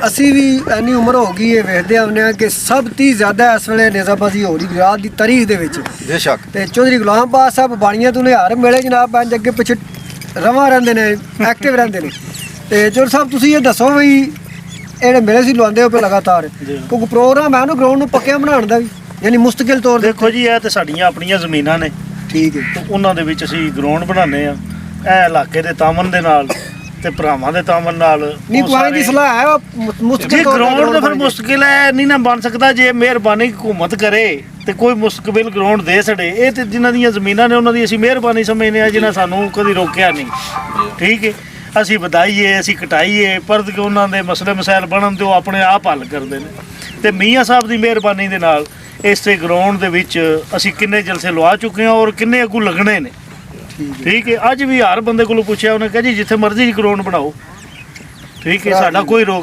ਅਸੀਂ ਵੀ ਇੰਨੀ ਉਮਰ ਹੋ ਗਈ ਹੈ ਵੇਖਦੇ ਆਉਂਦੇ ਹਾਂ ਕਿ ਸਭ ਤੋਂ ਜ਼ਿਆਦਾ ਇਸ ਵੇਲੇ ਨੇਜ਼ਾਬਾਜ਼ੀ ਹੋ ਰਹੀ ਗੁਜਰਾਤ ਦੀ ਤਾਰੀਖ ਦੇ ਵਿੱਚ ਬੇਸ਼ੱਕ। ਤੇ ਚੌਧਰੀ ਗੁਲਾਮ ਪਾਸ ਸਾਹਿਬ ਬਾਣੀਆਂ ਤੋਂ ਹਰ ਮੇਲੇ ਜਨਾਬ ਪੰਜ ਅੱਗੇ ਪਿੱਛੇ ਰਵਾਂ ਰਹਿੰਦੇ ਨੇ, ਐਕਟਿਵ ਰਹਿੰਦੇ ਨੇ। ਤੇ ਚੌਧਰੀ ਸਾਹਿਬ ਤੁਸੀਂ ਇਹ ਦੱਸੋ ਵੀ ਇਹੜੇ ਮੇਲੇ ਸੀ ਲਵਾਉਂਦੇ ਹੋ ਪਏ ਲਗਾਤਾਰ, ਕਿਉਂਕਿ ਪ੍ਰੋਗਰਾਮ ਹੈ ਨਾ ਗਰਾਊਂਡ ਨੂੰ ਪੱਕਿਆ ਬਣਾਉਣ ਦਾ ਵੀ, ਯਾਨੀ ਮੁਸਤਕਿਲ ਤੌਰ ਤੇ? ਦੇਖੋ ਜੀ, ਇਹ ਤੇ ਸਾਡੀਆਂ ਆਪਣੀਆਂ ਜ਼ਮੀਨਾਂ ਨੇ, ਠੀਕ ਹੈ, ਤੇ ਉਹਨਾਂ ਦੇ ਵਿੱਚ ਅਸੀਂ ਗਰਾਊਂਡ ਬਣਾਉਂਦੇ ਆ। ਇਹ ਇਲਾਕੇ ਦੇ ਤਾਮਨ ਦੇ ਨਾਲ ਤੇ ਭਰਾਵਾਂ ਦੇ ਤਾਮਨ ਨਾਲ ਨਹੀਂ ਪੁਆਇੰਟ ਦੀ ਸਲਾਹ ਹੈ ਮੁਸਤਕਿਲ ਤੌਰ ਗਰਾਊਂਡ ਤਾਂ ਫਿਰ ਮੁਸ਼ਕਿਲ ਹੈ, ਨਹੀਂ ਨਾ ਬਣ ਸਕਦਾ। ਜੇ ਮਿਹਰਬਾਨੀ ਹਕੂਮਤ ਕਰੇ ਤੇ ਕੋਈ ਮੁਸਤਕਬਲ ਗਰਾਊਂਡ ਦੇ ਛੜੇ। ਇਹ ਤੇ ਜਿਨ੍ਹਾਂ ਦੀਆਂ ਜ਼ਮੀਨਾਂ ਨੇ ਉਹਨਾਂ ਦੀ ਅਸੀਂ ਮਿਹਰਬਾਨੀ ਸਮਝਦੇ ਆ, ਜਿਨ੍ਹਾਂ ਸਾਨੂੰ ਕਦੀ ਰੋਕਿਆ ਨਹੀਂ। ਠੀਕ ਹੈ, ਅਸੀਂ ਵਧਾਈਏ, ਅਸੀਂ ਘਟਾਈਏ, ਪਰ ਕਿ ਉਹਨਾਂ ਦੇ ਮਸਲੇ ਮਸਾਇਲ ਬਣਨ ਤੇ ਉਹ ਆਪਣੇ ਆਪ ਹੱਲ ਕਰਦੇ ਨੇ। ਤੇ ਮੀਆਂ ਸਾਹਿਬ ਦੀ ਮਿਹਰਬਾਨੀ ਦੇ ਨਾਲ ਇਸੇ ਗਰਾਊਂਡ ਦੇ ਵਿੱਚ ਅਸੀਂ ਕਿੰਨੇ ਜਲਸੇ ਲਵਾ ਚੁੱਕੇ ਹਾਂ ਔਰ ਕਿੰਨੇ ਅੱਗੋਂ ਲੱਗਣੇ ਨੇ। ਠੀਕ ਹੈ, ਅੱਜ ਵੀ ਹਰ ਬੰਦੇ ਕੋਲੋਂ ਪੁੱਛਿਆ, ਉਹਨੇ ਕਿਹਾ ਜੀ ਜਿੱਥੇ ਮਰਜ਼ੀ ਗਰਾਊਂਡ ਬਣਾਓ। ਠੀਕ ਹੈ, ਸਾਡਾ ਕੋਈ ਰੋਕ